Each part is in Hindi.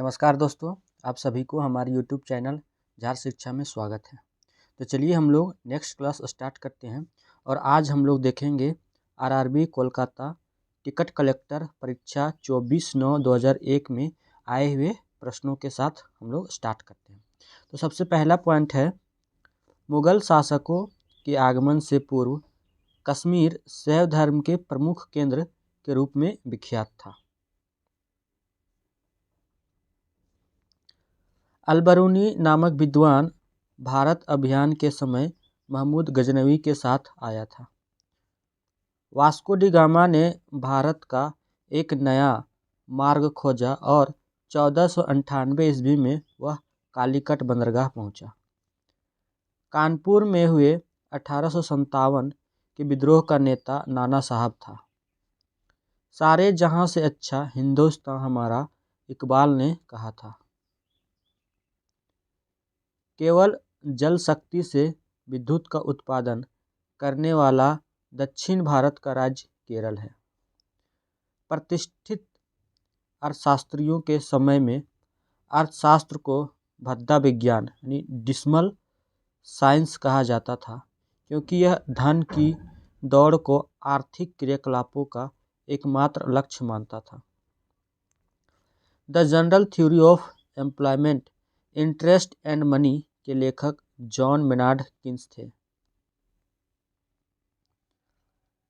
नमस्कार दोस्तों, आप सभी को हमारे YouTube चैनल झार शिक्षा में स्वागत है। तो चलिए हम लोग नेक्स्ट क्लास स्टार्ट करते हैं और आज हम लोग देखेंगे आरआरबी कोलकाता टिकट कलेक्टर परीक्षा 24/9/2001 में आए हुए प्रश्नों के साथ हम लोग स्टार्ट करते हैं। तो सबसे पहला पॉइंट है, मुगल शासकों के आगमन से पूर्व कश्मीर शैव धर्म के प्रमुख केंद्र के रूप में विख्यात था। अलबरूनी नामक विद्वान भारत अभियान के समय महमूद गजनवी के साथ आया था। वास्को डी गामा ने भारत का एक नया मार्ग खोजा और 1498 ईस्वी में वह कालीकट बंदरगाह पहुंचा। कानपुर में हुए 1857 के विद्रोह का नेता नाना साहब था। सारे जहां से अच्छा हिंदुस्तान हमारा, इकबाल ने कहा था। केवल जल शक्ति से विद्युत का उत्पादन करने वाला दक्षिण भारत का राज्य केरल है। प्रतिष्ठित अर्थशास्त्रियों के समय में अर्थशास्त्र को भद्दा विज्ञान यानी डिसमल साइंस कहा जाता था, क्योंकि यह धन की दौड़ को आर्थिक क्रियाकलापों का एकमात्र लक्ष्य मानता था। The general theory of employment, interest and money के लेखक जॉन मेनार्ड किन्स थे।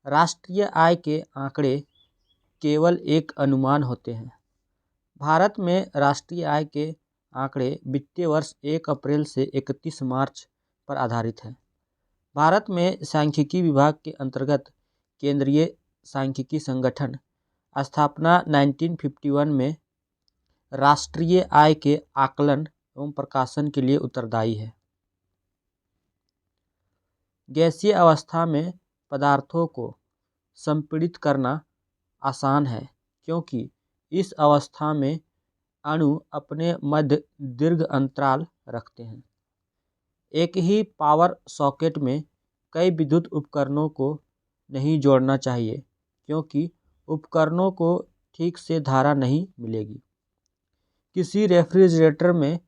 राष्ट्रीय आय के आंकड़े केवल एक अनुमान होते हैं। भारत में राष्ट्रीय आय के आंकड़े वित्तीय वर्ष 1 अप्रैल से 31 मार्च पर आधारित हैं। भारत में सांख्यिकी विभाग के अंतर्गत केंद्रीय सांख्यिकी संगठन स्थापना 1951 में राष्ट्रीय आय के आकलन एवं प्रकाशन के लिए उत्तरदायी है। गैसीय अवस्था में पदार्थों को संपीड़ित करना आसान है, क्योंकि इस अवस्था में अणु अपने मध्य दीर्घ अंतराल रखते हैं। एक ही पावर सॉकेट में कई विद्युत उपकरणों को नहीं जोड़ना चाहिए, क्योंकि उपकरणों को ठीक से धारा नहीं मिलेगी। किसी रेफ्रिजरेटर में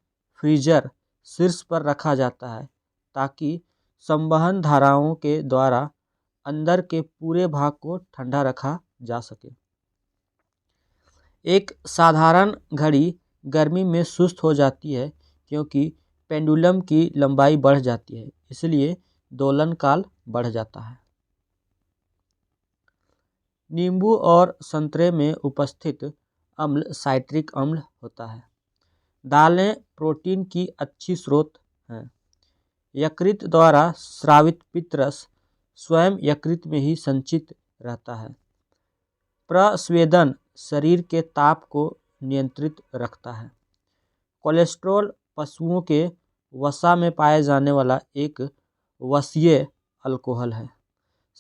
फ्रीजर शीर्ष पर रखा जाता है ताकि संवहन धाराओं के द्वारा अंदर के पूरे भाग को ठंडा रखा जा सके। एक साधारण घड़ी गर्मी में सुस्त हो जाती है, क्योंकि पेंडुलम की लंबाई बढ़ जाती है, इसलिए दोलन काल बढ़ जाता है। नींबू और संतरे में उपस्थित अम्ल साइट्रिक अम्ल होता है। दालें प्रोटीन की अच्छी स्रोत हैं। यकृत द्वारा स्रावित पित्तरस स्वयं यकृत में ही संचित रहता है। प्रस्वेदन शरीर के ताप को नियंत्रित रखता है। कोलेस्ट्रॉल पशुओं के वसा में पाए जाने वाला एक वसीय अल्कोहल है।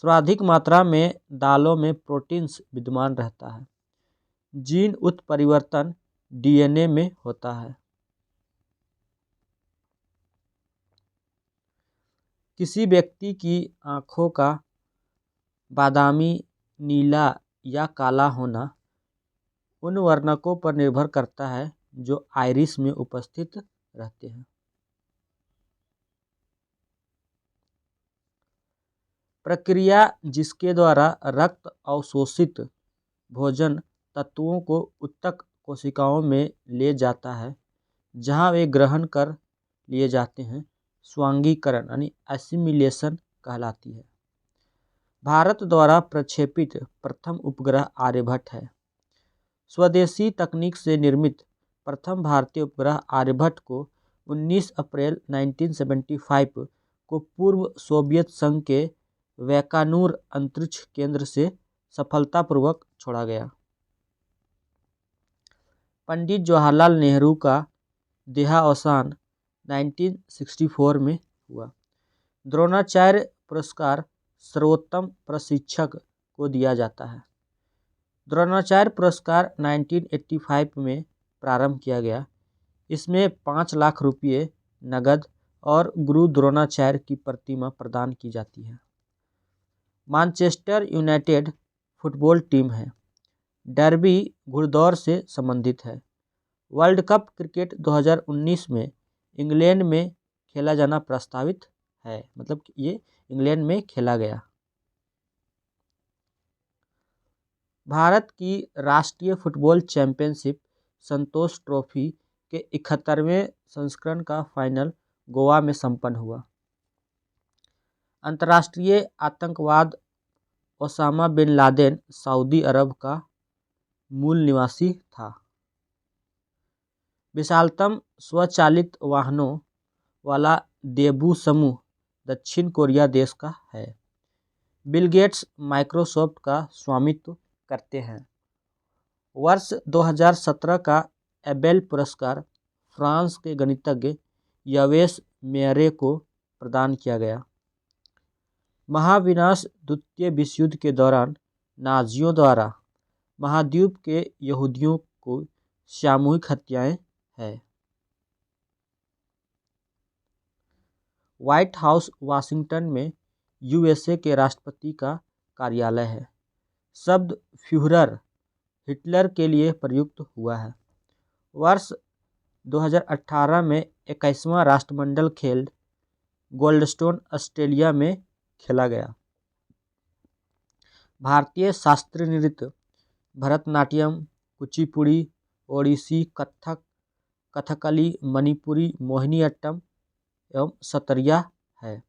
सर्वाधिक मात्रा में दालों में प्रोटीन्स विद्यमान रहता है। जीन उत्परिवर्तन डीएनए में होता है। किसी व्यक्ति की आँखों का बादामी, नीला या काला होना उन वर्णकों पर निर्भर करता है जो आइरिस में उपस्थित रहते हैं। प्रक्रिया जिसके द्वारा रक्त अवशोषित भोजन तत्वों को ऊतक कोशिकाओं में ले जाता है, जहां वे ग्रहण कर लिए जाते हैं, स्वांगीकरण यानी एसिमिलेशन कहलाती है। भारत द्वारा प्रक्षेपित प्रथम उपग्रह आर्यभट्ट है। स्वदेशी तकनीक से निर्मित प्रथम भारतीय उपग्रह आर्यभट्ट को 19 अप्रैल 1975 को पूर्व सोवियत संघ के वैकानूर अंतरिक्ष केंद्र से सफलतापूर्वक छोड़ा गया। पंडित जवाहरलाल नेहरू का देहावसान 1964 में हुआ। द्रोणाचार्य पुरस्कार सर्वोत्तम प्रशिक्षक को दिया जाता है। द्रोणाचार्य पुरस्कार 1985 में प्रारंभ किया गया। इसमें 5 लाख रुपये नगद और गुरु द्रोणाचार्य की प्रतिमा प्रदान की जाती है। मैनचेस्टर यूनाइटेड फुटबॉल टीम है। डर्बी घुड़दौड़ से संबंधित है। वर्ल्ड कप क्रिकेट 2019 में इंग्लैंड में खेला जाना प्रस्तावित है, मतलब ये इंग्लैंड में खेला गया। भारत की राष्ट्रीय फुटबॉल चैंपियनशिप संतोष ट्रॉफी के 71वें संस्करण का फाइनल गोवा में संपन्न हुआ। अंतर्राष्ट्रीय आतंकवाद ओसामा बिन लादेन सऊदी अरब का मूल निवासी था। विशालतम स्वचालित वाहनों वाला देबू समूह दक्षिण कोरिया देश का है। बिल गेट्स माइक्रोसॉफ्ट का स्वामित्व करते हैं। वर्ष 2017 का एबेल पुरस्कार फ्रांस के गणितज्ञ यवेस मेयरे को प्रदान किया गया। महाविनाश द्वितीय विश्व युद्ध के दौरान नाजियों द्वारा महाद्वीप के यहूदियों को सामूहिक हत्याएं हैं। व्हाइट हाउस वाशिंगटन में यूएसए के राष्ट्रपति का कार्यालय है। शब्द फ्यूहरर हिटलर के लिए प्रयुक्त हुआ है। वर्ष 2018 में 21वां राष्ट्रमंडल खेल गोल्डस्टोन ऑस्ट्रेलिया में खेला गया। भारतीय शास्त्रीय नृत्य भरतनाट्यम, कुचिपुड़ी, ओडिसी, कथक, कथकली, मणिपुरी, मोहिनीअट्टम एवं सतरिया है।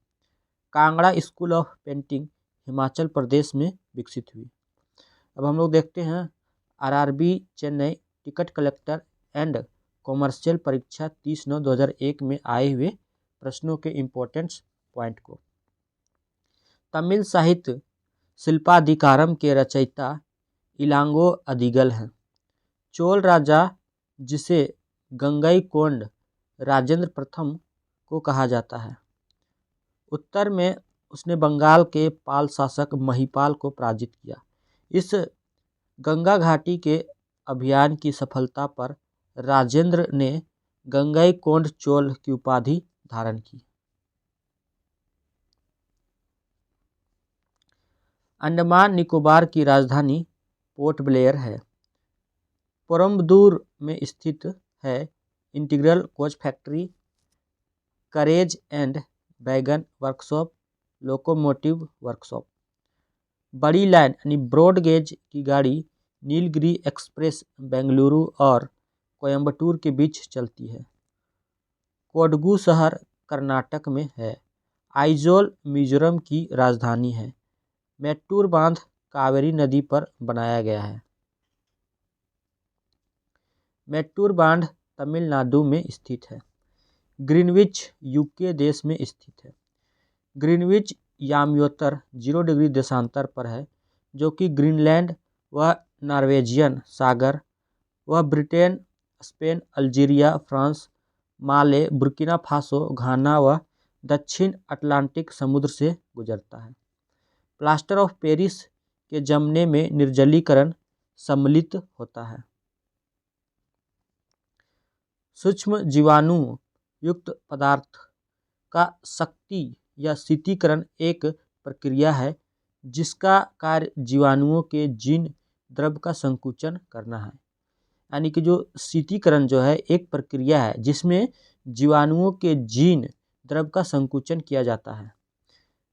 Kangra school of painting Himachal Pradesh में विकसित हुई। अब हम लोग देखते हैं RRB Chennai ticket collector and commercial परीक्षा 30/9/2001 में आए हुए प्रश्नों के इम्पोर्टेंट पॉइंट को। तमिल साहित्य शिल्पाधिकारम के रचयिता इलांगो अदिगल हैं। चोल राजा जिसे गंगईकोंड राजेंद्र प्रथम को कहा जाता है। उत्तर में उसने बंगाल के पाल शासक महिपाल को पराजित किया। इस गंगा घाटी के अभियान की सफलता पर राजेंद्र ने गंगईकोंड चोल की उपाधि धारण की। अंडमान निकोबार की राजधानी पोर्ट ब्लेयर है। पोरम्बदूर में स्थित है integral coach factory, courage and wagon workshop, locomotive workshop. बड़ी लाइन यानी ब्रॉड गेज की गाड़ी नीलगिरी एक्सप्रेस बेंगलुरु और कोयम्बटूर के बीच चलती है। कोडगू शहर कर्नाटक में है। आइजोल मिजोरम की राजधानी है। मैट्टूर बांध कावेरी नदी पर बनाया गया है। मैट्टूर बांध तमिलनाडु में स्थित है। ग्रीनविच यूके देश में स्थित है। ग्रीनविच याम्योत्तर 0 डिग्री देशांतर पर है, जो कि ग्रीनलैंड व नॉर्वेजियन सागर व ब्रिटेन, स्पेन, अल्जीरिया, फ्रांस, माले, बुर्किना फासो, घाना व दक्षिण अटलांटिक समुद्र से गुजरता है। प्लास्टर ऑफ पेरिस के जमने में निर्जलीकरण सम्मिलित होता है। सूक्ष्म जीवाणु युक्त पदार्थ का शक्ति या शीतीकरण एक प्रक्रिया है जिसका कार्य जीवाणुओं के जीन द्रव्य का संकुचन करना है। यानी कि जो शीतीकरण जो है एक प्रक्रिया है जिसमें जीवाणुओं के जीन द्रव्य का संकुचन किया जाता है।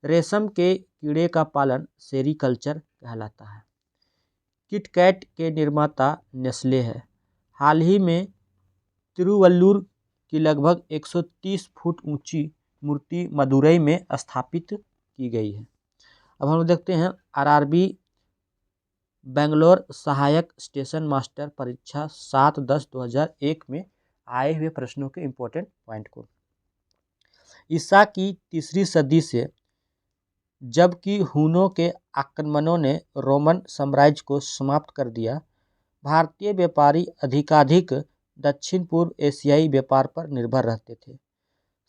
रेशम के कीड़े का पालन सेरीकल्चर कहलाता है। किटकैट के निर्माता नेस्ले है। हाल ही में तिरुवल्लुर की लगभग 130 फुट ऊंची मूर्ति मदुरई में स्थापित की गई है। अब हम देखते हैं आरआरबी बेंगलोर सहायक स्टेशन मास्टर परीक्षा 7/10/2001 में आए हुए प्रश्नों के इम्पोर्टेंट पॉइंट को। ईसा की 3री सदी से जबकि हुनों के आक्रमणों ने रोमन साम्राज्य को समाप्त कर दिया, भारतीय व्यापारी अधिकाधिक दक्षिण पूर्व एशियाई व्यापार पर निर्भर रहते थे।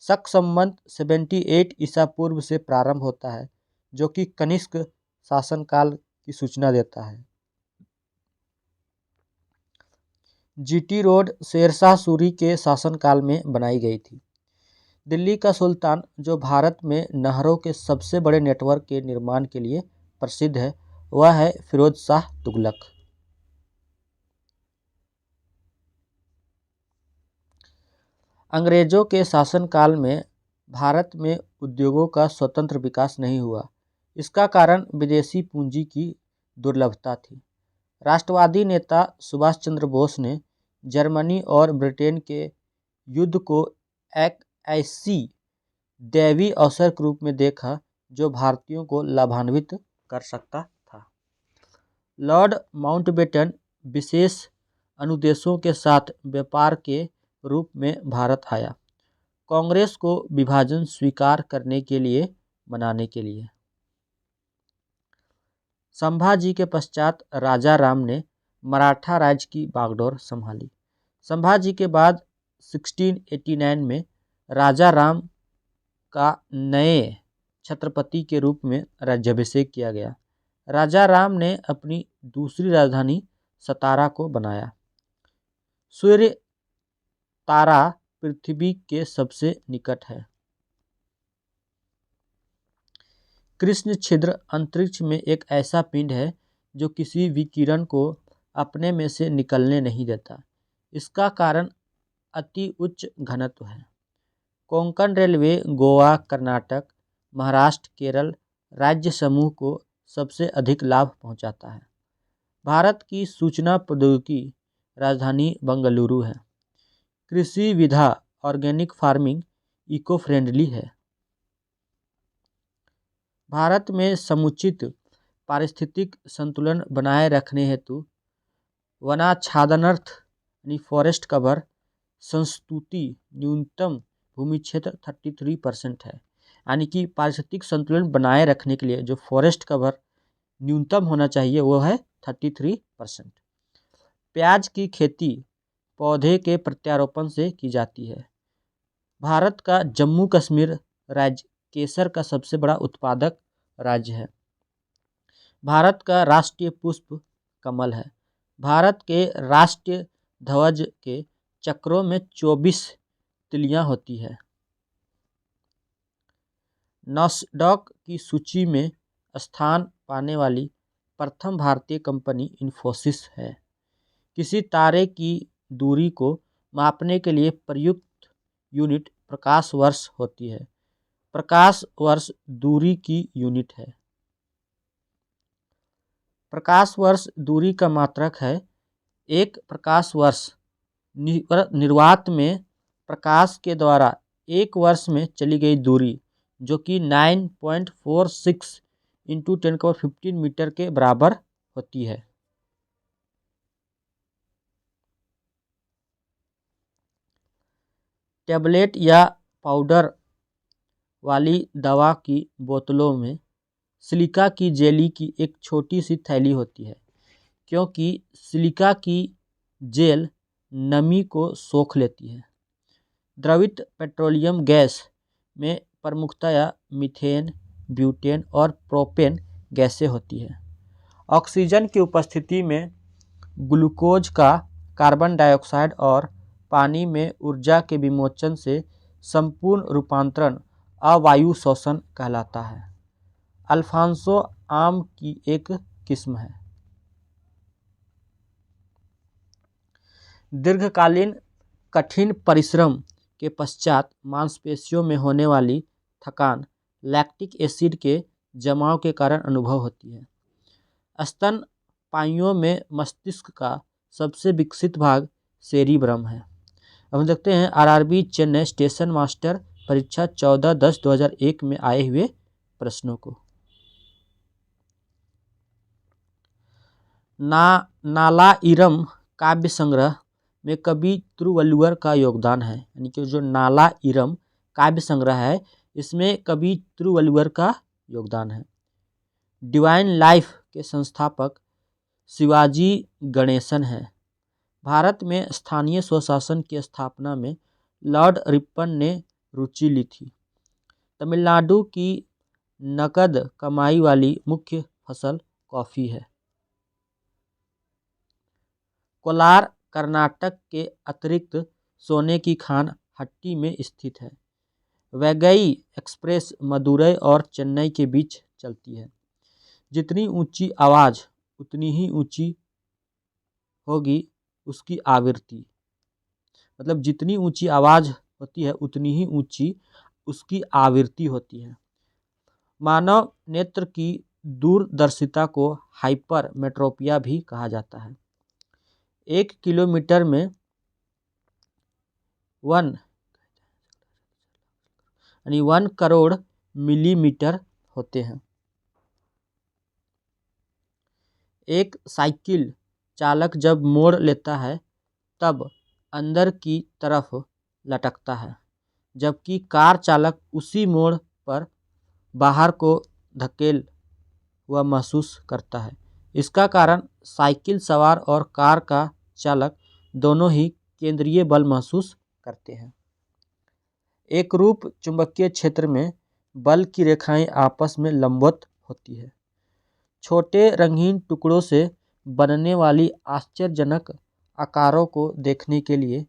शक संवत 78 ईसा पूर्व से प्रारंभ होता है, जो कि कनिष्क शासनकाल की सूचना देता है। जीटी रोड शेरशाह सूरी के शासनकाल में बनाई गई थी। दिल्ली का सुल्तान, जो भारत में नहरों के सबसे बड़े नेटवर्क के निर्माण के लिए प्रसिद्ध है, वह है फिरोज शाह तुगलक। अंग्रेजों के शासनकाल में भारत में उद्योगों का स्वतंत्र विकास नहीं हुआ। इसका कारण विदेशी पूंजी की दुर्लभता थी। राष्ट्रवादी नेता सुभाष चंद्र बोस ने जर्मनी और ब्रिटेन के युद्ध को एक ऐसी दैवीय अवसर के रूप में देखा जो भारतीयों को लाभान्वित कर सकता था। लॉर्ड माउंटबेटन विशेष अनुदेशों के साथ व्यापार के रूप में भारत आया, कांग्रेस को विभाजन स्वीकार करने के लिए मनाने के लिए। संभाजी के पश्चात राजा राम ने मराठा राज्य की बागडोर संभाली। संभाजी के बाद 1689 में राजा राम का नए छत्रपति के रूप में राज्याभिषेक किया गया। राजा राम ने अपनी दूसरी राजधानी सतारा को बनाया। सूर्य तारा पृथ्वी के सबसे निकट है। कृष्ण छिद्र अंतरिक्ष में एक ऐसा पिंड है जो किसी विकिरण को अपने में से निकलने नहीं देता। इसका कारण अति उच्च घनत्व है। कोंकण रेलवे गोवा, कर्नाटक, महाराष्ट्र, केरल राज्य समूह को सबसे अधिक लाभ पहुंचाता है। भारत की सूचना प्रौद्योगिकी राजधानी बेंगलुरु है। कृषि विधा ऑर्गेनिक फार्मिंग इको फ्रेंडली है। भारत में समुचित पारिस्थितिक संतुलन बनाए रखने हेतु वनाच्छादनार्थ यानी फॉरेस्ट कवर संस्तुति न्यूनतम भूमि क्षेत्र 33% है। यानी कि पारिस्थितिक संतुलन बनाए रखने के लिए जो फॉरेस्ट कवर न्यूनतम होना चाहिए वो है 33%। प्याज की खेती पौधे के प्रत्यारोपण से की जाती है। भारत का जम्मू कश्मीर राज्य केसर का सबसे बड़ा उत्पादक राज्य है। भारत का राष्ट्रीय पुष्प कमल है। भारत के राष्ट्रीय ध्वज के चक्रों में 24 तिलियां होती है। नॉस्डॉक की सूची में स्थान पाने वाली प्रथम भारतीय कंपनी इन्फोसिस है। किसी तारे की दूरी को मापने के लिए प्रयुक्त यूनिट प्रकाश वर्ष होती है। प्रकाश वर्ष दूरी की यूनिट है। प्रकाश वर्ष दूरी का मात्रक है। एक प्रकाश वर्ष निर्वात में प्रकाश के द्वारा एक वर्ष में चली गई दूरी जो कि 9.46 × 10⁻15 मीटर के बराबर होती है। टैबलेट या पाउडर वाली दवा की बोतलों में सिलिका की जेली की एक छोटी सी थैली होती है, क्योंकि सिलिका की जेल नमी को सोख लेती है। द्रवित पेट्रोलियम गैस में प्रमुखतया मीथेन, ब्यूटेन और प्रोपेन गैसें होती है। ऑक्सीजन की उपस्थिति में ग्लूकोज का कार्बन डाइऑक्साइड और पानी में ऊर्जा के विमोचन से संपूर्ण रूपांतरण अवायु शोषण कहलाता है। अल्फांसो आम की एक किस्म है। दीर्घकालीन कठिन परिश्रम के पश्चात मांसपेशियों में होने वाली थकान लैक्टिक एसिड के जमाव के कारण अनुभव होती है। स्तनपायियों में मस्तिष्क का सबसे विकसित भाग सेरिब्रम है। अब हम देखते हैं आरआरबी चेन्नई स्टेशन मास्टर परीक्षा 14/10/2001 में आए हुए प्रश्नों को। नालाइरम काव्य संग्रह में कवि तिरुवल्लुवर का योगदान है। यानी कि जो नालाइरम काव्य संग्रह है इसमें कवि तिरुवल्लुवर का योगदान है। डिवाइन लाइफ के संस्थापक शिवाजी गणेशन हैं। भारत में स्थानीय स्वशासन की स्थापना में लॉर्ड रिपन ने रुचि ली थी। तमिलनाडु की नकद कमाई वाली मुख्य फसल कॉफ़ी है। कोलार कर्नाटक के अतिरिक्त सोने की खान हट्टी में स्थित है। वैगई एक्सप्रेस मदुरई और चेन्नई के बीच चलती है। जितनी ऊंची आवाज़ उतनी ही ऊंची होगी उसकी आवृत्ति। मतलब जितनी ऊंची आवाज़ होती है उतनी ही ऊंची उसकी आवृत्ति होती है। मानव नेत्र की दूरदर्शिता को हाइपर मेट्रोपिया भी कहा जाता है। 1 किलोमीटर में 1 करोड़ मिलीमीटर होते हैं। एक साइकिल चालक जब मोड़ लेता है तब अंदर की तरफ लटकता है, जबकि कार चालक उसी मोड़ पर बाहर को धकेल हुआ महसूस करता है। इसका कारण साइकिल सवार और कार का चालक दोनों ही केंद्रीय बल महसूस करते हैं। एकरूप चुंबकीय क्षेत्र में बल की रेखाएं आपस में लंबवत होती है। छोटे रंगीन टुकड़ों से बनने वाली आश्चर्यजनक आकारों को देखने के लिए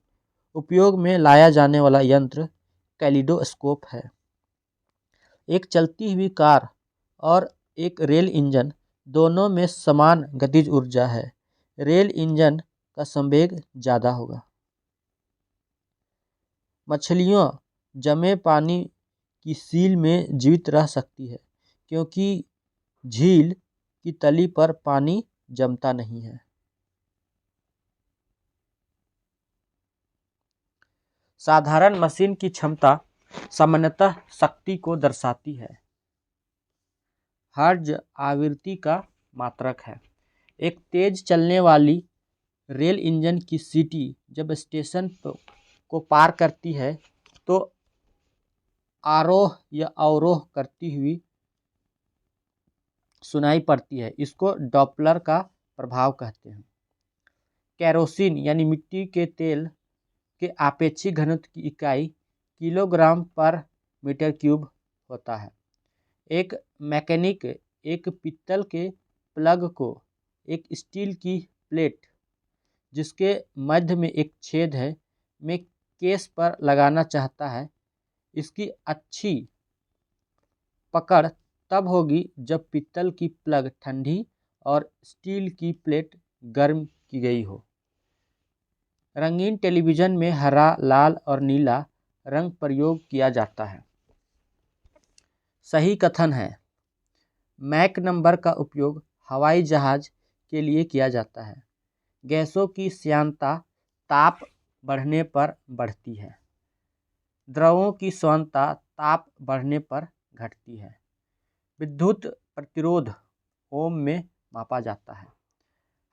उपयोग में लाया जाने वाला यंत्र कैलिडोस्कोप है। एक चलती हुई कार और एक रेल इंजन दोनों में समान गतिज ऊर्जा है। रेल इंजन का संवेग ज़्यादा होगा। मछलियाँ जमे पानी की सील में जीवित रह सकती है क्योंकि झील की तली पर पानी जमता नहीं है। साधारण मशीन की क्षमता सामान्यतः शक्ति को दर्शाती है। हर्ट्ज आवृत्ति का मात्रक है। एक तेज चलने वाली रेल इंजन की सीटी जब स्टेशन को पार करती है तो आरोह या अवरोह करती हुई सुनाई पड़ती है। इसको डॉपलर का प्रभाव कहते हैं। केरोसिन यानी मिट्टी के तेल के आपेक्षिक घनत्व की इकाई किलोग्राम पर मीटर क्यूब होता है। एक मैकेनिक एक पीतल के प्लग को एक स्टील की प्लेट जिसके मध्य में एक छेद है में केस पर लगाना चाहता है। इसकी अच्छी पकड़ तब होगी जब पीतल की प्लग ठंडी और स्टील की प्लेट गर्म की गई हो। रंगीन टेलीविज़न में हरा, लाल और नीला रंग प्रयोग किया जाता है। सही कथन है। मैक नंबर का उपयोग हवाई जहाज के लिए किया जाता है। गैसों की श्यानता ताप बढ़ने पर बढ़ती है। द्रवों की श्यानता ताप बढ़ने पर घटती है। विद्युत प्रतिरोध ओम में मापा जाता है।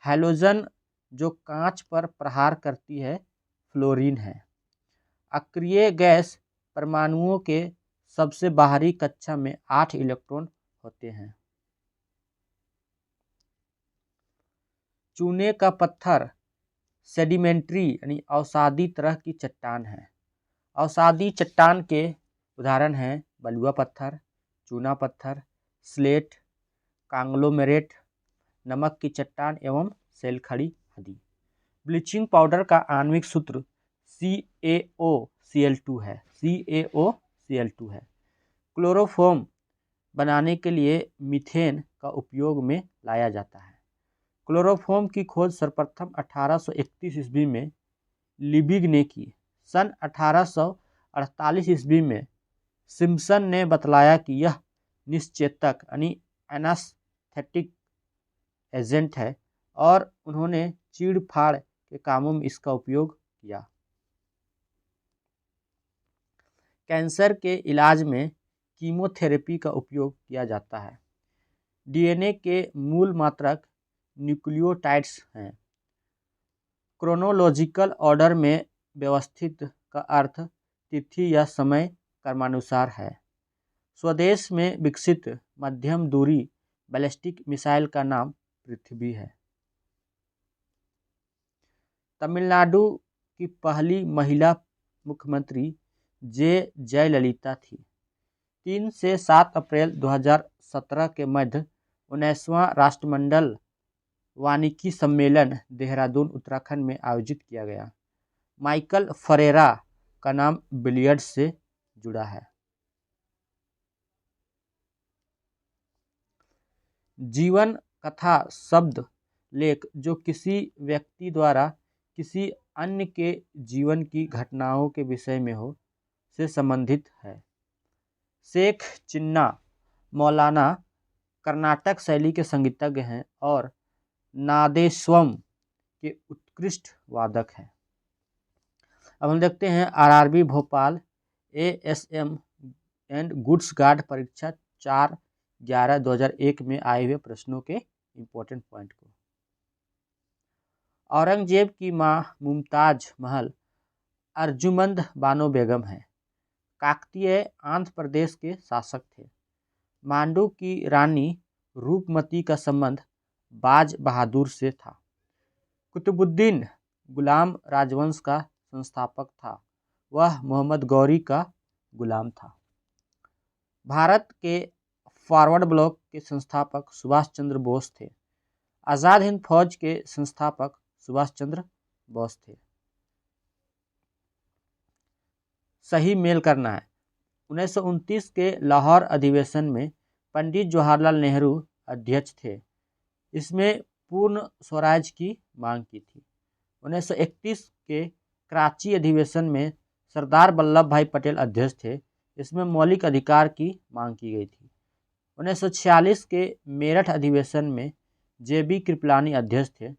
हैलोजन जो कांच पर प्रहार करती है फ्लोरीन है। अक्रिय गैस परमाणुओं के सबसे बाहरी कक्षा में 8 इलेक्ट्रॉन होते हैं। चूने का पत्थर सेडिमेंट्री यानी अवसादी तरह की चट्टान है। अवसादी चट्टान के उदाहरण हैं बलुआ पत्थर, चूना पत्थर, स्लेट, कांग्लोमेरेट, नमक की चट्टान एवं सेलखड़ी आदि। ब्लीचिंग पाउडर का आणविक सूत्र CaOCl2 है। CaOCl2 है। क्लोरोफॉर्म बनाने के लिए मीथेन का उपयोग में लाया जाता है। क्लोरोफॉर्म की खोज सर्वप्रथम 1831 ईस्वी में लिबिग ने की। सन 1848 ईस्वी में सिम्पसन ने बतलाया कि यह निश्चेतक यानी एनास्थेटिक एजेंट है और उन्होंने चीड़-फाड़ के कामों में इसका उपयोग किया। कैंसर के इलाज में कीमोथेरेपी का उपयोग किया जाता है। डीएनए के मूल मात्रक न्यूक्लियोटाइड्स हैं। क्रोनोलॉजिकल ऑर्डर में व्यवस्थित का अर्थ तिथि या समय क्रमानुसार है। स्वदेश में विकसित मध्यम दूरी बैलिस्टिक मिसाइल का नाम पृथ्वी है। तमिलनाडु की पहली महिला मुख्यमंत्री जयललिता थी। 3 से 7 अप्रैल 2017 के मध्य 19वां राष्ट्रमंडल वानिकी सम्मेलन देहरादून उत्तराखंड में आयोजित किया गया। माइकल फरेरा का नाम बिलियर्ड्स से जुड़ा है। जीवन कथा शब्द लेख जो किसी व्यक्ति द्वारा किसी अन्य के जीवन की घटनाओं के विषय में हो से संबंधित है। शेख चिन्ना मौलाना कर्नाटक शैली के संगीतज्ञ हैं और नादेस्वरम के उत्कृष्ट वादक हैं। अब हम देखते हैं RRB Bhopal ASM and goods guard परीक्षा 4/11/2001 में आए हुए प्रश्नों के इम्पोर्टेंट पॉइंट को। औरंगजेब की मां मुमताज महल अर्जुमंद बानो बेगम है। काकतीय आंध्र प्रदेश के शासक थे। मांडू की रानी रूपमती का संबंध बाज बहादुर से था। कुतुबुद्दीन गुलाम राजवंश का संस्थापक था। वह मोहम्मद गौरी का गुलाम था। भारत के फॉरवर्ड ब्लॉक के संस्थापक सुभाष चंद्र बोस थे। आज़ाद हिंद फौज के संस्थापक सुभाष चंद्र बोस थे। सही मेल करना है। 1929 के लाहौर अधिवेशन में पंडित जवाहरलाल नेहरू अध्यक्ष थे। इसमें पूर्ण स्वराज की मांग की थी। 1931 के कराची अधिवेशन में सरदार वल्लभ भाई पटेल अध्यक्ष थे। इसमें मौलिक अधिकार की मांग की गई थी। 1946 के मेरठ अधिवेशन में जेबी कृपलानी अध्यक्ष थे।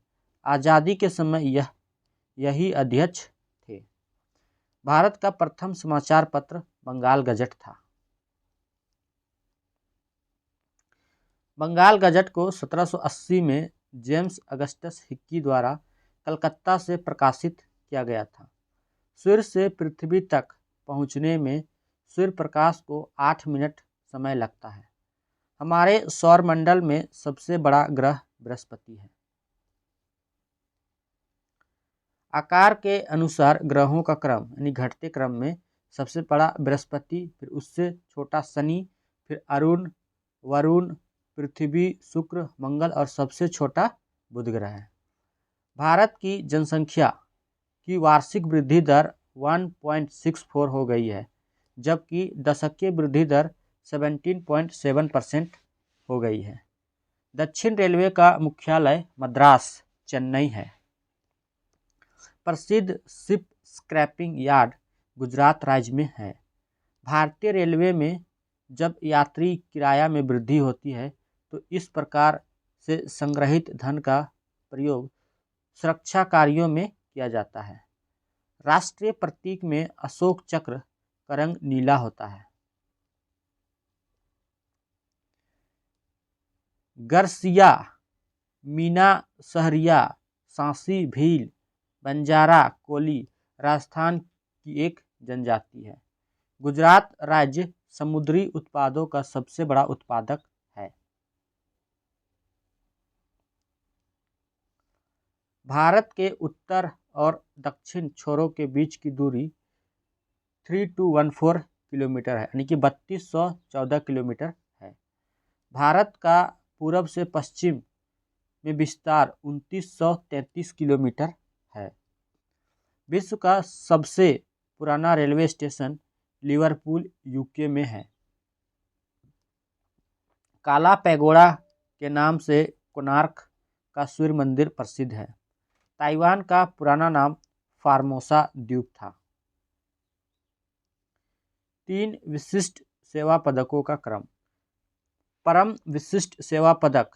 आज़ादी के समय यही अध्यक्ष थे। भारत का प्रथम समाचार पत्र बंगाल गजट था। बंगाल गजट को 1780 में जेम्स अगस्टस हिक्की द्वारा कलकत्ता से प्रकाशित किया गया था। सूर्य से पृथ्वी तक पहुंचने में सूर्य प्रकाश को 8 मिनट समय लगता है। हमारे सौरमंडल में सबसे बड़ा ग्रह बृहस्पति है। आकार के अनुसार ग्रहों का क्रम यानी घटते क्रम में सबसे बड़ा बृहस्पति, फिर उससे छोटा शनि, फिर अरुण, वरुण, पृथ्वी, शुक्र, मंगल और सबसे छोटा बुध ग्रह है। भारत की जनसंख्या की वार्षिक वृद्धि दर 1.64 हो गई है, जबकि दशकीय वृद्धि दर 17.7% हो गई है। दक्षिण रेलवे का मुख्यालय मद्रास, चेन्नई है। प्रसिद्ध शिप स्क्रैपिंग यार्ड गुजरात राज्य में है। भारतीय रेलवे में जब यात्री किराया में वृद्धि होती है तो इस प्रकार से संग्रहित धन का प्रयोग सुरक्षा कार्यों में किया जाता है। राष्ट्रीय प्रतीक में अशोक चक्र का रंग नीला होता है। गरसिया, मीना सहरिया, सांसी भील, बंजारा कोली राजस्थान की एक जनजाति है। गुजरात राज्य समुद्री उत्पादों का सबसे बड़ा उत्पादक है। भारत के उत्तर और दक्षिण छोरों के बीच की दूरी 3214 किलोमीटर है, यानी कि 3214 किलोमीटर है। भारत का पूरब से पश्चिम में विस्तार 2933 किलोमीटर है। विश्व का सबसे पुराना रेलवे स्टेशन लिवरपूल, यूके में है। काला पैगोडा के नाम से कोणार्क का सूर्य मंदिर प्रसिद्ध है। ताइवान का पुराना नाम फार्मोसा द्वीप था। 3 विशिष्ट सेवा पदकों का क्रम। परम विशिष्ट सेवा पदक,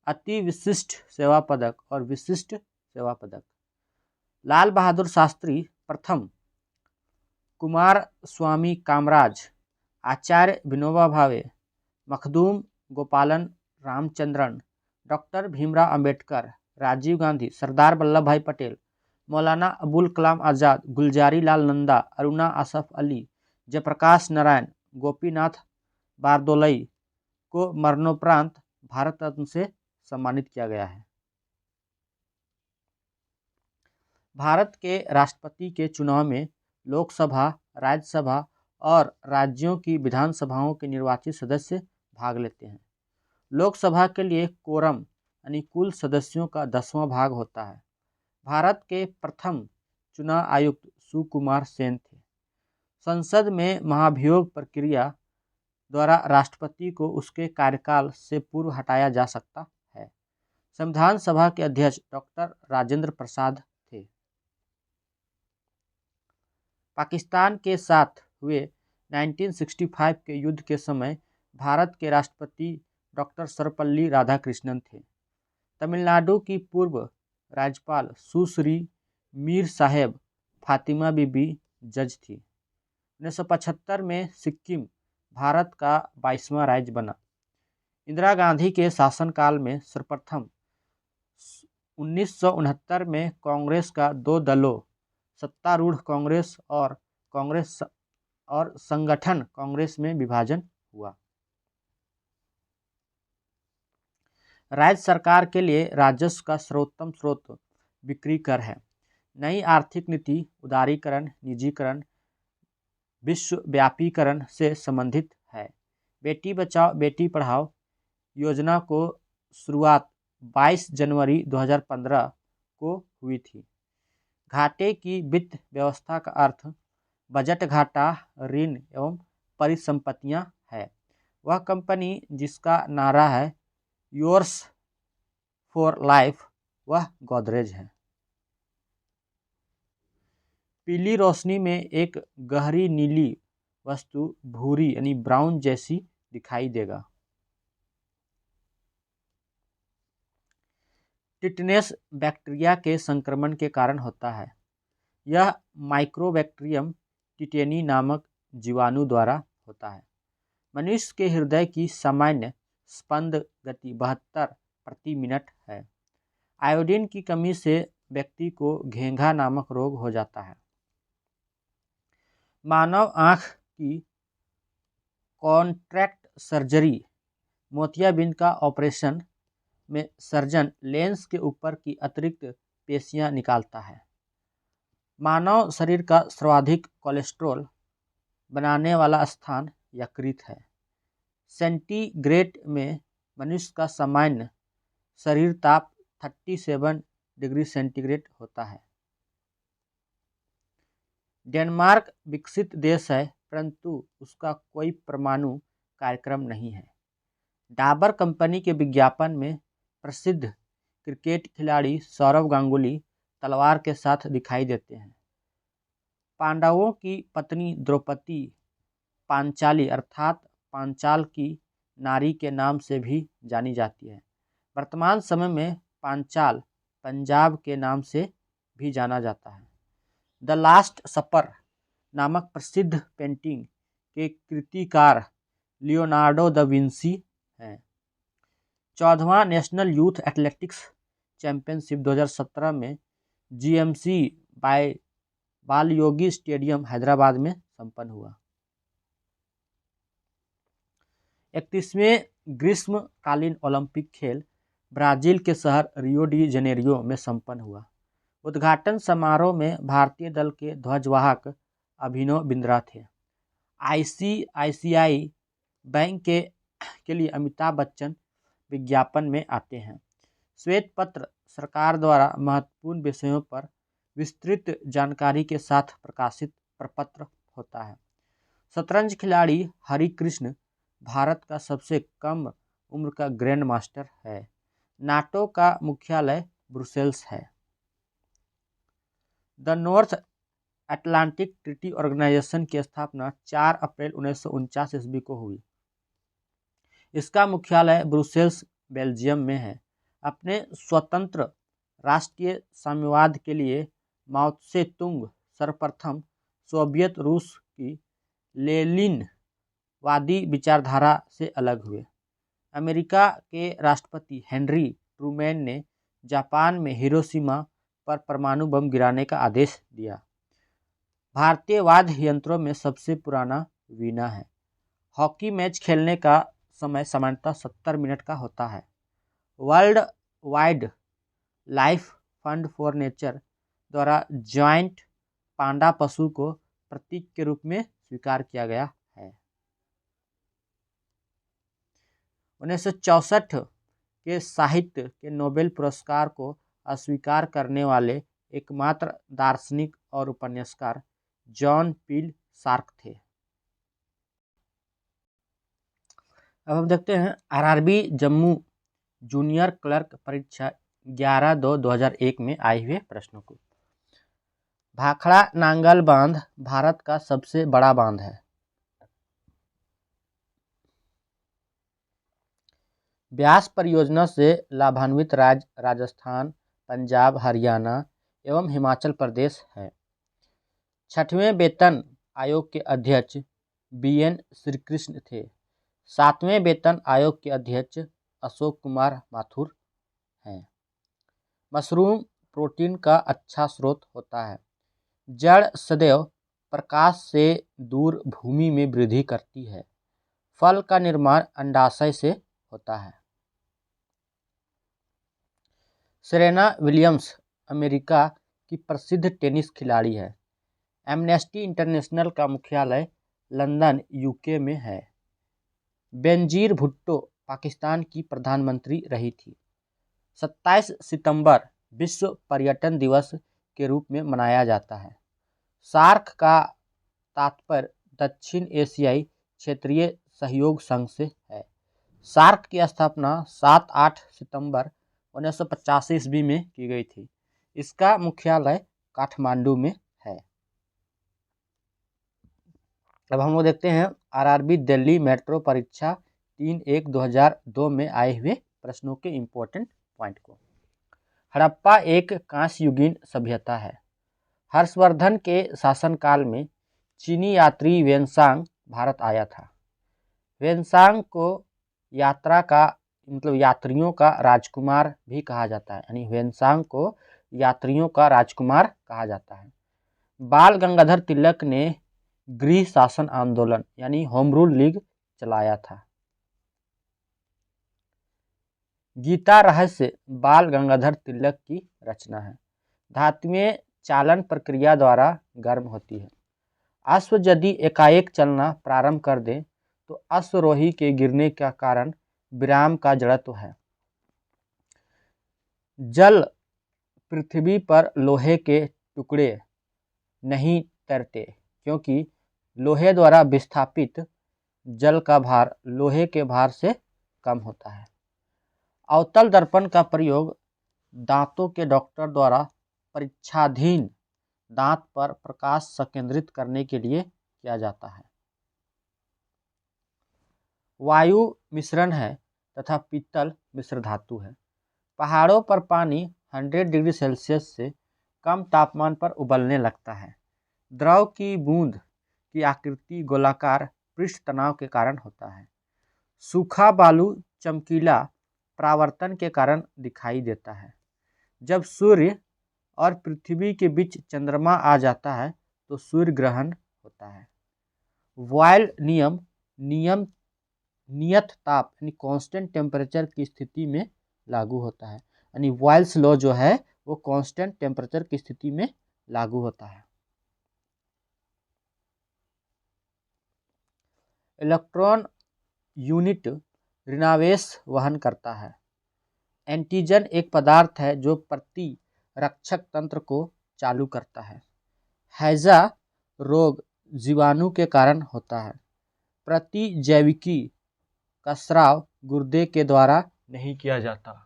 अति विशिष्ट सेवा पदक और विशिष्ट सेवा पदक। लाल बहादुर शास्त्री प्रथम, कुमार स्वामी कामराज, आचार्य विनोबा भावे, मखदूम गोपालन रामचंद्रन, डॉक्टर भीमराव अंबेडकर, राजीव गांधी, सरदार वल्लभ भाई पटेल, मौलाना अबुल कलाम आज़ाद, गुलजारी लाल नंदा, अरुणा आसफ अली, जयप्रकाश नारायण, गोपीनाथ बारदोलई को मरणोपरांत भारत रत्न से सम्मानित किया गया है। भारत के राष्ट्रपति के चुनाव में लोकसभा, राज्यसभा और राज्यों की विधानसभाओं के निर्वाचित सदस्य भाग लेते हैं। लोकसभा के लिए कोरम यानी कुल सदस्यों का 10वां भाग होता है। भारत के प्रथम चुनाव आयुक्त सुकुमार सेन थे। संसद में महाभियोग प्रक्रिया द्वारा राष्ट्रपति को उसके कार्यकाल से पूर्व हटाया जा सकता है। संविधान सभा के अध्यक्ष डॉक्टर राजेंद्र प्रसाद थे। पाकिस्तान के साथ हुए 1965 के युद्ध के समय भारत के राष्ट्रपति डॉक्टर सर्वपल्ली राधाकृष्णन थे। तमिलनाडु की पूर्व राज्यपाल सुश्री मीर साहेब फातिमा बीबी जज थी। 1975 में सिक्किम भारत का 22वां राज्य बना। इंदिरा गांधी के शासनकाल में सर्वप्रथम 1969 में कांग्रेस का 2 दलों सत्तारूढ़ कांग्रेस और संगठन कांग्रेस में विभाजन हुआ। राज्य सरकार के लिए राजस्व का सर्वोत्तम स्रोत बिक्री कर है। नई आर्थिक नीति उदारीकरण, निजीकरण, विश्वव्यापीकरण से संबंधित है। बेटी बचाओ बेटी पढ़ाओ योजना को शुरुआत 22 जनवरी 2015 को हुई थी। घाटे की वित्त व्यवस्था का अर्थ बजट घाटा, ऋण एवं परिसंपत्तियां है। वह कंपनी जिसका नारा है योर्स फॉर लाइफ, वह गोदरेज है। पीली रोशनी में एक गहरी नीली वस्तु भूरी यानी ब्राउन जैसी दिखाई देगा। टिटनेस बैक्टीरिया के संक्रमण के कारण होता है। यह माइक्रोबैक्टीरियम टिटेनी नामक जीवाणु द्वारा होता है। मनुष्य के हृदय की सामान्य स्पंद गति 72 प्रति मिनट है। आयोडीन की कमी से व्यक्ति को घेंघा नामक रोग हो जाता है। मानव आँख की कॉन्ट्रैक्ट सर्जरी मोतियाबिंद का ऑपरेशन में सर्जन लेंस के ऊपर की अतिरिक्त पेशियां निकालता है। मानव शरीर का सर्वाधिक कोलेस्ट्रॉल बनाने वाला स्थान यकृत है। सेंटीग्रेड में मनुष्य का सामान्य शरीर ताप 37 डिग्री सेंटीग्रेड होता है। डेनमार्क विकसित देश है, परंतु उसका कोई परमाणु कार्यक्रम नहीं है। डाबर कंपनी के विज्ञापन में प्रसिद्ध क्रिकेट खिलाड़ी सौरव गांगुली तलवार के साथ दिखाई देते हैं। पांडवों की पत्नी द्रौपदी पांचाली अर्थात पांचाल की नारी के नाम से भी जानी जाती है। वर्तमान समय में पांचाल पंजाब के नाम से भी जाना जाता है। द लास्ट सपर नामक प्रसिद्ध पेंटिंग के कृतिकार लियोनार्डो दा विंसी हैं। 14वां नेशनल यूथ एथलेटिक्स चैंपियनशिप 2017 में जीएमसी बालयोगी स्टेडियम हैदराबाद में संपन्न हुआ। 31वें ग्रीष्मकालीन ओलंपिक खेल ब्राजील के शहर रियो डी जनेरियो में संपन्न हुआ। उद्घाटन समारोह में भारतीय दल के ध्वजवाहक अभिनव बिंद्रा थे। आईसीआईसीआई बैंक के लिए अमिताभ बच्चन विज्ञापन में आते हैं। श्वेत पत्र सरकार द्वारा महत्वपूर्ण विषयों पर विस्तृत जानकारी के साथ प्रकाशित प्रपत्र होता है। शतरंज खिलाड़ी हरिकृष्ण भारत का सबसे कम उम्र का ग्रैंड मास्टर है। नाटो का मुख्यालय ब्रुसेल्स है। The North Atlantic Treaty Organisation की स्थापना 4 अप्रैल 1949 ईस्वी को हुई। इसका मुख्यालय ब्रुसेल्स बेल्जियम में है। अपने स्वतंत्र राष्ट्रीय साम्यवाद के लिए माओ त्से तुंग सर्वप्रथम सोवियत रूस की लेनिनवादी विचारधारा से अलग हुए। अमेरिका के राष्ट्रपति हेनरी ट्रूमैन ने जापान में हिरोशिमा पर परमाणु बम गिराने का आदेश दिया। भारतीय वाद्य यंत्रों में सबसे पुराना वीणा है। हॉकी मैच खेलने का समय सामान्यतः 70 मिनट का होता है। World wide life fund for nature द्वारा जॉइंट पांडा पशु को प्रतीक के रूप में स्वीकार किया गया है। 1964 के साहित्य के नोबेल पुरस्कार को अस्वीकार करने वाले एकमात्र दार्शनिक और उपन्यासकार जॉन पील सार्क थे। अब हम देखते हैं आरआरबी जम्मू जूनियर क्लर्क परीक्षा 11/2/2001 में आए हुए प्रश्नों को। भाखड़ा नांगल बांध भारत का सबसे बड़ा बांध है। ब्यास परियोजना से लाभान्वित राज्य राजस्थान, पंजाब, हरियाणा एवं हिमाचल प्रदेश है। 6वें वेतन आयोग के अध्यक्ष BN श्रीकृष्ण थे। 7वें वेतन आयोग के अध्यक्ष अशोक कुमार माथुर हैं। मशरूम प्रोटीन का अच्छा स्रोत होता है। जड़ सदैव प्रकाश से दूर भूमि में वृद्धि करती है। फल का निर्माण अंडाशय से होता है। सेरेना विलियम्स अमेरिका की प्रसिद्ध टेनिस खिलाड़ी है। एम्नेस्टी इंटरनेशनल का मुख्यालय लंदन UK में है। बेनजीर भुट्टो पाकिस्तान की प्रधानमंत्री रही थी। 27 सितंबर विश्व पर्यटन दिवस के रूप में मनाया जाता है। सार्क का तात्पर्य दक्षिण एशियाई क्षेत्रीय सहयोग संघ से है। सार्क की स्थापना 7-8 सितंबर 1985 ईस्वी में की गई थी। इसका मुख्यालय काठमांडू में है। अब हम लोग देखते हैं RRB दिल्ली मेट्रो परीक्षा 3/1/2002 में आए हुए प्रश्नों के इम्पोर्टेंट पॉइंट को। हड़प्पा एक कांस्य युगीन सभ्यता है। हर्षवर्धन के शासनकाल में चीनी यात्री वेनसांग भारत आया था। वेनसांग को यात्रियों का राजकुमार भी कहा जाता है, यानी वेनसांग को यात्रियों का राजकुमार कहा जाता है। बाल गंगाधर तिलक ने गृह शासन आंदोलन यानी होम रूल लीग चलाया था। गीता रहस्य बाल गंगाधर तिलक की रचना है। धातुएं चालन प्रक्रिया द्वारा गर्म होती है। अश्व यदि एकाएक चलना प्रारंभ कर दे तो अश्वरोही के गिरने का कारण विराम का जड़त्व है। जल पृथ्वी पर लोहे के टुकड़े नहीं तैरते क्योंकि लोहे द्वारा विस्थापित जल का भार लोहे के भार से कम होता है। अवतल दर्पण का प्रयोग दांतों के डॉक्टर द्वारा परीक्षाधीन दांत पर प्रकाश संकेंद्रित करने के लिए किया जाता है। वायु मिश्रण है तथा पीतल मिश्र धातु है। पहाड़ों पर पानी 100 डिग्री सेल्सियस से कम तापमान पर उबलने लगता है। द्रव की बूंद की आकृति गोलाकार पृष्ठ तनाव के कारण होता है। सूखा बालू चमकीला परावर्तन के कारण दिखाई देता है। जब सूर्य और पृथ्वी के बीच चंद्रमा आ जाता है तो सूर्य ग्रहण होता है। बॉयल नियम नियत ताप यानी कांस्टेंट टेम्परेचर की स्थिति में लागू होता है, यानी बॉयल्स लॉ जो है वो कांस्टेंट टेम्परेचर की स्थिति में लागू होता है। इलेक्ट्रॉन यूनिट ऋणावेश वहन करता है। एंटीजन एक पदार्थ है जो प्रतिरक्षक तंत्र को चालू करता है। हैजा रोग जीवाणु के कारण होता है। प्रतिजैविकी का स्राव गुर्दे के द्वारा नहीं किया जाता।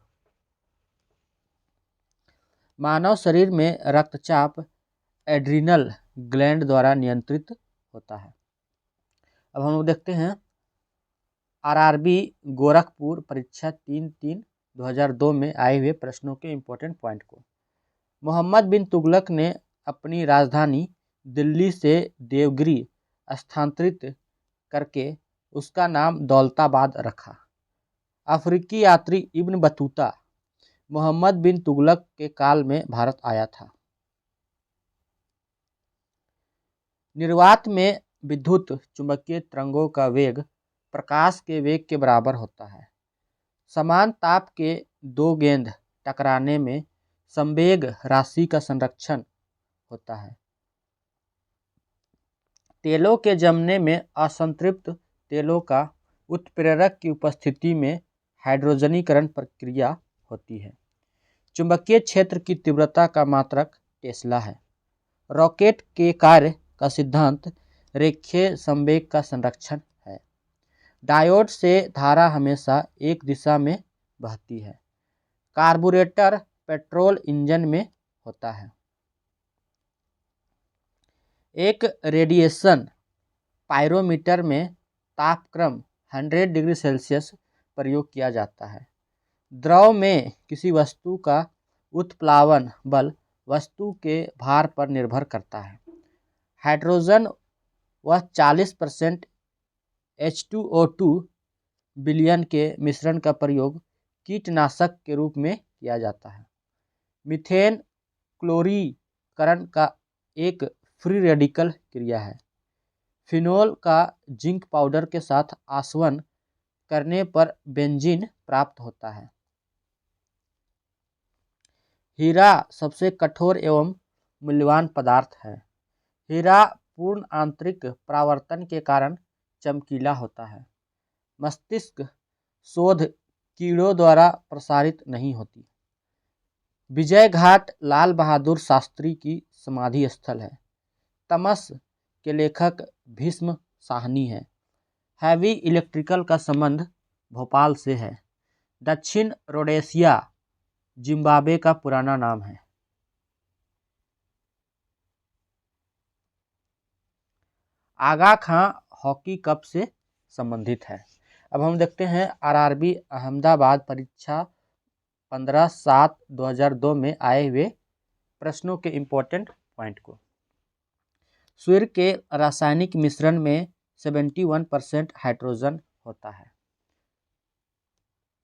मानव शरीर में रक्तचाप एड्रिनल ग्लैंड द्वारा नियंत्रित होता है। अब हम लोग देखते हैं RRB गोरखपुर परीक्षा 3/3/2002 में आए हुए प्रश्नों के इम्पोर्टेंट पॉइंट को। मोहम्मद बिन तुगलक ने अपनी राजधानी दिल्ली से देवगिरी स्थानांतरित करके उसका नाम दौलताबाद रखा। अफ्रीकी यात्री इब्न बतूता मोहम्मद बिन तुगलक के काल में भारत आया था। निर्वात में विद्युत चुंबकीय तरंगों का वेग प्रकाश के वेग के बराबर होता है। समान ताप के दो गेंद टकराने में संवेग राशि का संरक्षण होता है। तेलों के जमने में असंतृप्त तेलों का उत्प्रेरक की उपस्थिति में हाइड्रोजनीकरण प्रक्रिया होती है। चुंबकीय क्षेत्र की तीव्रता का मात्रक टेस्ला है। रॉकेट के कार्य का सिद्धांत रेखीय संवेग का संरक्षण है। डायोड से धारा हमेशा एक दिशा में बहती है। कार्बोरेटर पेट्रोल इंजन में होता है। एक रेडिएशन पायरोमीटर में तापक्रम 100 डिग्री सेल्सियस प्रयोग किया जाता है। द्रव में किसी वस्तु का उत्प्लावन बल वस्तु के भार पर निर्भर करता है। हाइड्रोजन वह 40% H2O2 विलयन के मिश्रण का प्रयोग कीटनाशक के रूप में किया जाता है। मीथेन क्लोरीकरण का एक फ्री रेडिकल क्रिया है। फिनोल का जिंक पाउडर के साथ आसवन करने पर बेंजीन प्राप्त होता है। हीरा सबसे कठोर एवं मूल्यवान पदार्थ है। हीरा पूर्ण आंतरिक परावर्तन के कारण चमकीला होता है। मस्तिष्क शोध कीड़ों द्वारा प्रसारित नहीं होती। विजय घाट लाल बहादुर शास्त्री की समाधि स्थल है। तमस के लेखक भीष्म साहनी है। हैवी इलेक्ट्रिकल का संबंध भोपाल से है। दक्षिण रोडेशिया जिम्बाब्वे का पुराना नाम है। आगा खां हॉकी कप से संबंधित है। अब हम देखते हैं आरआरबी अहमदाबाद परीक्षा 15/7/2002 में आए हुए प्रश्नों के इम्पोर्टेंट पॉइंट को। सूर्य के रासायनिक मिश्रण में 71% हाइड्रोजन होता है।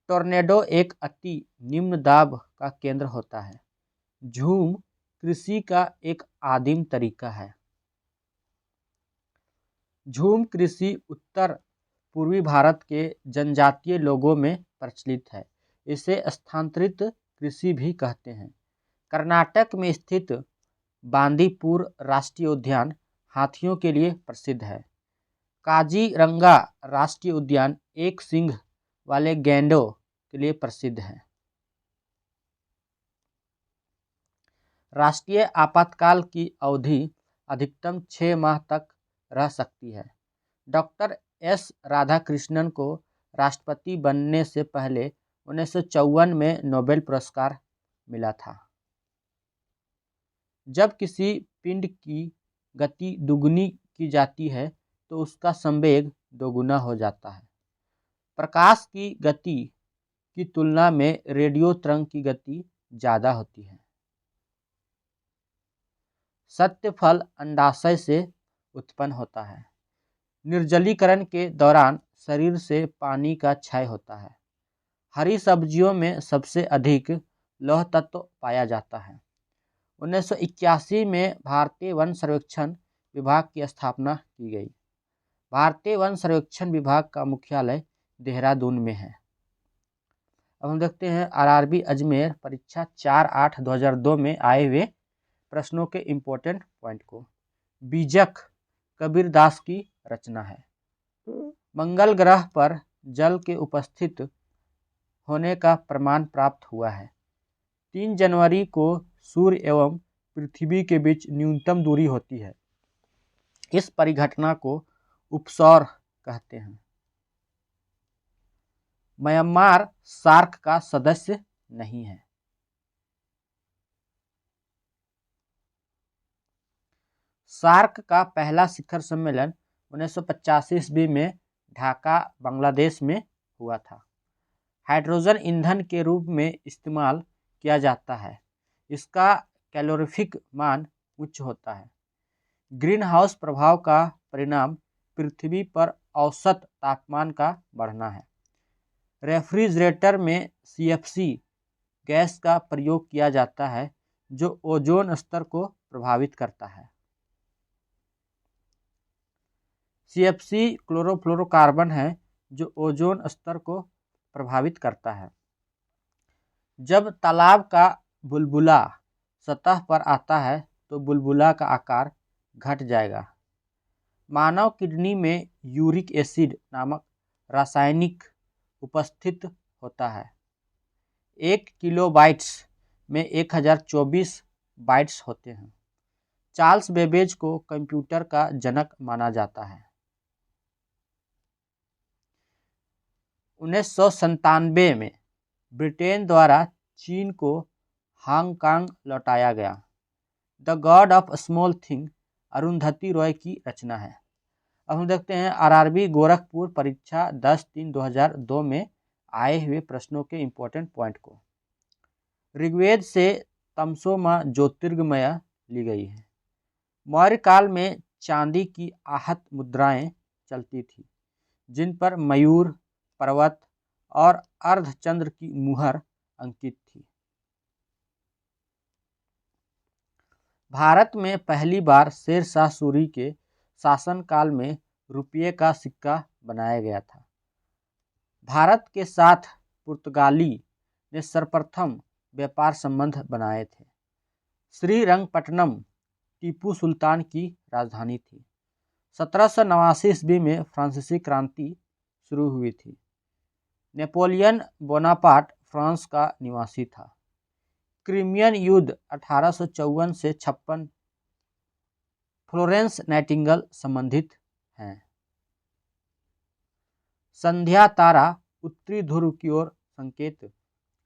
टोर्नेडो एक अति निम्न दाब का केंद्र होता है। झूम कृषि का एक आदिम तरीका है। झूम कृषि उत्तर पूर्वी भारत के जनजातीय लोगों में प्रचलित है। इसे स्थानांतरित कृषि भी कहते हैं। कर्नाटक में स्थित बांदीपुर राष्ट्रीय उद्यान हाथियों के लिए प्रसिद्ध है। काजीरंगा राष्ट्रीय उद्यान एक सींग वाले गैंडों के लिए प्रसिद्ध है। राष्ट्रीय आपातकाल की अवधि अधिकतम 6 माह तक रह सकती है। डॉक्टर एस राधाकृष्णन को राष्ट्रपति बनने से पहले 1954 में नोबेल पुरस्कार मिला था। जब किसी पिंड की गति दुगुनी की जाती है तो उसका संवेग दोगुना हो जाता है। प्रकाश की गति की तुलना में रेडियो तरंग की गति ज़्यादा होती है। सत्य फल अंडाशय से उत्पन्न होता है। निर्जलीकरण के दौरान शरीर से पानी का क्षय होता है। हरी सब्जियों में सबसे अधिक लौह तत्व पाया जाता है। 1981 में भारतीय वन सर्वेक्षण विभाग की स्थापना की गई। भारतीय वन सर्वेक्षण विभाग का मुख्यालय देहरादून में है। अब हम देखते हैं आरआरबी अजमेर परीक्षा 4/8/2002 में आए हुए प्रश्नों के इम्पोर्टेंट पॉइंट को। बीजक कबीरदास की रचना है। मंगल ग्रह पर जल के उपस्थित होने का प्रमाण प्राप्त हुआ है। 3 जनवरी को सूर्य एवं पृथ्वी के बीच न्यूनतम दूरी होती है। इस परिघटना को उपसौर कहते हैं। म्यांमार सार्क का सदस्य नहीं है। सार्क का पहला शिखर सम्मेलन 1985 ईस्वी में ढाका बांग्लादेश में हुआ था। हाइड्रोजन ईंधन के रूप में इस्तेमाल किया जाता है। इसका कैलोरीफिक मान उच्च होता है। ग्रीन हाउस प्रभाव का परिणाम पृथ्वी पर औसत तापमान का बढ़ना है। रेफ्रिजरेटर में CFC गैस का प्रयोग किया जाता है जो ओजोन स्तर को प्रभावित करता है। CFC क्लोरोफ्लोरोकार्बन है जो ओजोन स्तर को प्रभावित करता है। जब तालाब का बुलबुला सतह पर आता है तो बुलबुला का आकार घट जाएगा। मानव किडनी में यूरिक एसिड नामक रासायनिक उपस्थित होता है। 1 किलोबाइट्स में 1024 बाइट्स होते हैं। चार्ल्स बेबेज को कंप्यूटर का जनक माना जाता है। 1997 में ब्रिटेन द्वारा चीन को हांगकांग लौटाया गया। The God of small thing Arundhati Roy की रचना है। अब हम देखते हैं आरआरबी गोरखपुर परीक्षा 10/3/2002 में आए हुए प्रश्नों के इम्पोर्टेंट पॉइंट को। ऋग्वेद से तमसो माँ ज्योतिर्गमय ली गई है। मौर्य काल में चांदी की आहत मुद्राएं चलती थी, जिन पर मयूर, पर्वत और अर्धचंद्र की मुहर अंकित थी। भारत में पहली बार शेरशाह सूरी के शासनकाल में रुपये का सिक्का बनाया गया था। भारत के साथ पुर्तगाली ने सर्वप्रथम व्यापार संबंध बनाए थे। श्रीरंगपट्टनम टीपू सुल्तान की राजधानी थी। 1789 ईस्वी में फ्रांसीसी क्रांति शुरू हुई थी। नेपोलियन बोनापार्ट फ्रांस का निवासी था। क्रीमियन युद्ध 1854 से 56 फ्लोरेंस नाइटिंगेल संबंधित हैं। संध्या तारा उत्तरी ध्रुव की ओर संकेत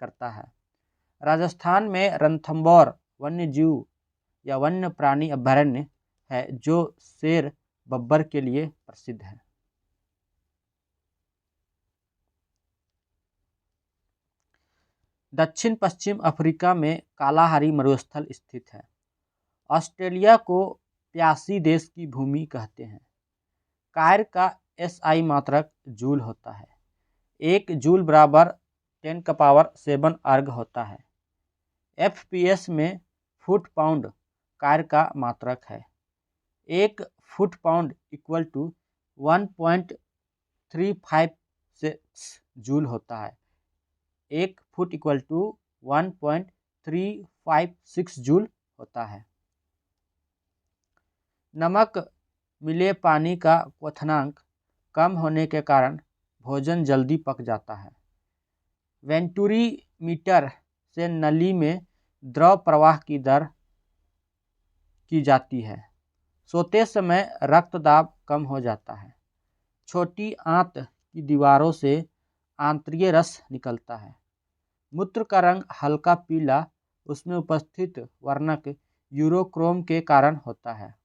करता है। राजस्थान में रणथंभौर वन्यजीव या वन्य प्राणी अभयारण्य है, जो शेर बब्बर के लिए प्रसिद्ध है। दक्षिण पश्चिम अफ्रीका में कालाहारी मरुस्थल स्थित है। ऑस्ट्रेलिया को प्यासी देश की भूमि कहते हैं। कायर का एसआई मात्रक जूल होता है। 1 जूल बराबर 10⁻7 अर्ग होता है। एफपीएस में फुट पाउंड कायर का मात्रक है। 1 foot pound equal to 1.356 joule होता है। 1 फुट इक्वल टू 1.356 जूल होता है। नमक मिले पानी का क्वथनांक कम होने के कारण भोजन जल्दी पक जाता है। वेंटुरी मीटर से नली में द्रव प्रवाह की दर की जाती है। सोते समय रक्तदाब कम हो जाता है। छोटी आंत की दीवारों से आंतरीय रस निकलता है। मूत्र का रंग हल्का पीला उसमें उपस्थित वर्णक यूरोक्रोम के कारण होता है।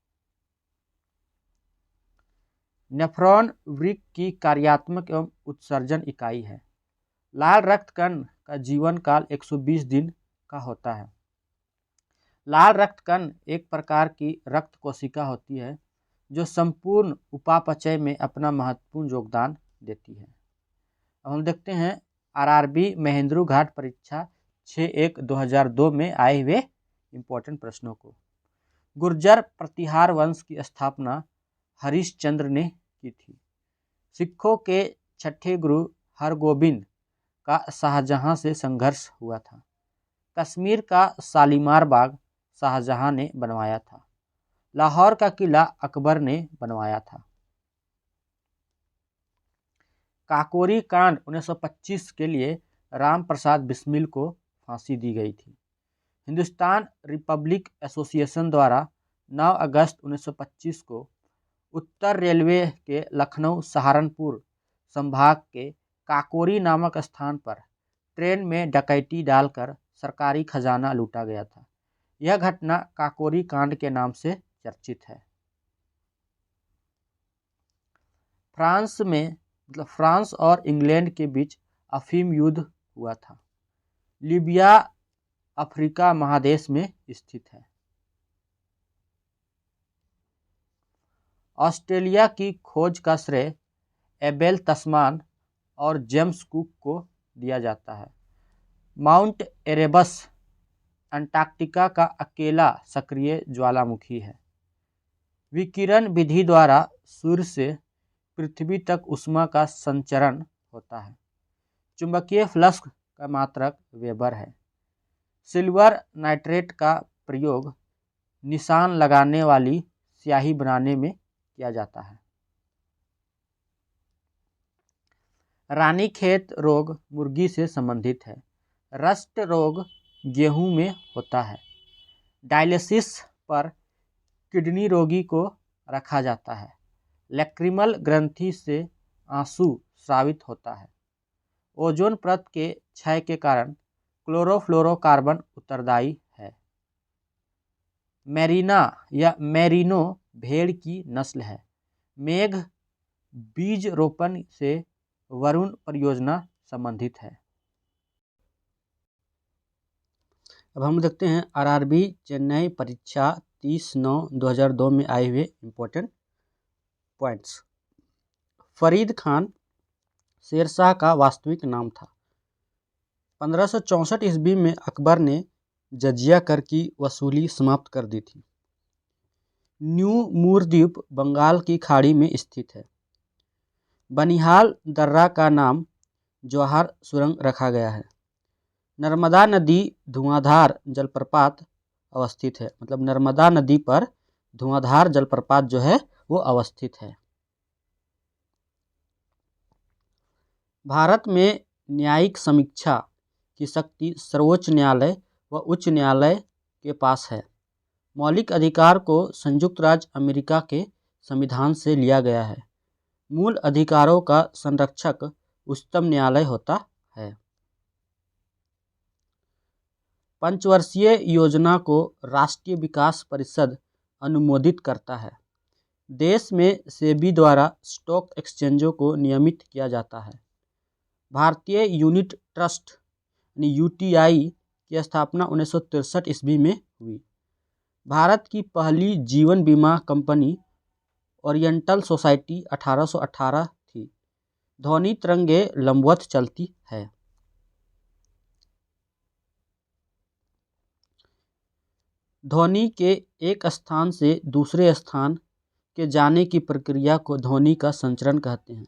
नेफ्रॉन वृक्क की कार्यात्मक एवं उत्सर्जन इकाई है। लाल रक्त कण का जीवन काल 120 दिन का होता है। लाल रक्त कण एक प्रकार की रक्त कोशिका होती है, जो संपूर्ण उपापचय में अपना महत्वपूर्ण योगदान देती है। अब हम देखते हैं आरआरबी महेंद्रू घाट परीक्षा 6/1/2002 में आए हुए इम्पोर्टेंट प्रश्नों को। गुर्जर प्रतिहार वंश की स्थापना हरिश्चंद्र ने की थी। सिखों के छठे गुरु हरगोबिंद का शाहजहां से संघर्ष हुआ था। कश्मीर का शालीमार बाग शाहजहां ने बनवाया था। लाहौर का किला अकबर ने बनवाया था। काकोरी कांड 1925 के लिए राम प्रसाद बिस्मिल को फांसी दी गई थी। हिंदुस्तान रिपब्लिक एसोसिएशन द्वारा 9 अगस्त 1925 को उत्तर रेलवे के लखनऊ सहारनपुर संभाग के काकोरी नामक स्थान पर ट्रेन में डकैती डालकर सरकारी खजाना लूटा गया था। यह घटना काकोरी कांड के नाम से चर्चित है। फ्रांस और इंग्लैंड के बीच अफीम युद्ध हुआ था। लीबिया अफ्रीका महादेश में स्थित है। ऑस्ट्रेलिया की खोज का श्रेय एबेल तस्मान और जेम्स कुक को दिया जाता है। माउंट एरेबस अंटार्कटिका का अकेला सक्रिय ज्वालामुखी है। विकिरण विधि द्वारा सूर्य से पृथ्वी तक ऊष्मा का संचरण होता है। चुंबकीय फ्लक्स का मात्रक वेबर है। सिल्वर नाइट्रेट का प्रयोग निशान लगाने वाली स्याही बनाने में किया जाता है। रानीखेत रोग मुर्गी से संबंधित है। रस्ट रोग गेहूं में होता है। डायलिसिस पर किडनी रोगी को रखा जाता है। लैक्रिमल ग्रंथि से आंसू स्रावित होता है। ओजोन परत के क्षय के कारण क्लोरोफ्लोरोकार्बन उत्तरदायी है। मेरिना या मेरिनो भेड़ की नस्ल है। मेघ बीज रोपण से वरुण परियोजना संबंधित है। अब हम देखते हैं आरआरबी चेन्नई परीक्षा 30/9/2002 में आए हुए इम्पोर्टेंट पॉइंट्स। फरीद खान शेरशाह का वास्तविक नाम था। 1564 ईस्वी में अकबर ने जजिया कर की वसूली समाप्त कर दी थी। न्यू मूर द्वीप बंगाल की खाड़ी में स्थित है। बनिहाल दर्रा का नाम जवाहर सुरंग रखा गया है। नर्मदा नदी धुआंधार जलप्रपात अवस्थित है, मतलब नर्मदा नदी पर धुआंधार जलप्रपात जो है वो अवस्थित है। भारत में न्यायिक समीक्षा की शक्ति सर्वोच्च न्यायालय व उच्च न्यायालय के पास है। मौलिक अधिकार को संयुक्त राज्य अमेरिका के संविधान से लिया गया है। मूल अधिकारों का संरक्षक उच्चतम न्यायालय होता है। पंचवर्षीय योजना को राष्ट्रीय विकास परिषद अनुमोदित करता है। देश में सेबी द्वारा स्टॉक एक्सचेंजों को नियमित किया जाता है। भारतीय यूनिट ट्रस्ट यानी यूटीआई की स्थापना 1963 ईस्वी में हुई। भारत की पहली जीवन बीमा कंपनी ओरिएंटल सोसाइटी 1818 थी। ध्वनि तरंगे लंबवत चलती है। ध्वनि के एक स्थान से दूसरे स्थान के जाने की प्रक्रिया को ध्वनि का संचरण कहते हैं।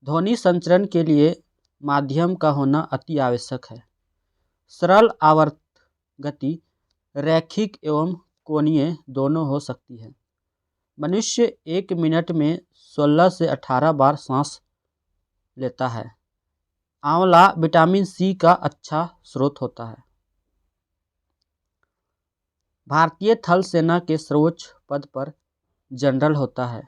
ध्वनि संचरण के लिए माध्यम का होना अति आवश्यक है। सरल आवर्त गति रैखिक एवं कोणीय दोनों हो सकती है। मनुष्य 1 मिनट में 16 से 18 बार सांस लेता है। आंवला विटामिन सी का अच्छा स्रोत होता है। भारतीय थल सेना के सर्वोच्च पद पर जनरल होता है।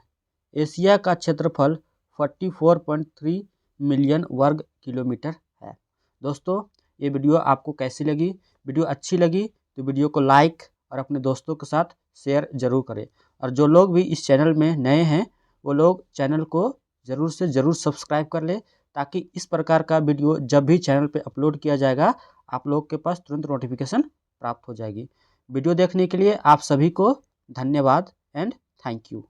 एशिया का क्षेत्रफल 44.3 मिलियन वर्ग किलोमीटर है। दोस्तों, ये वीडियो आपको कैसी लगी? वीडियो अच्छी लगी तो वीडियो को लाइक और अपने दोस्तों के साथ शेयर जरूर करें। और जो लोग भी इस चैनल में नए हैं वो लोग चैनल को ज़रूर से ज़रूर सब्सक्राइब कर लें, ताकि इस प्रकार का वीडियो जब भी चैनल पे अपलोड किया जाएगा आप लोग के पास तुरंत नोटिफिकेशन प्राप्त हो जाएगी। वीडियो देखने के लिए आप सभी को धन्यवाद एंड थैंक यू।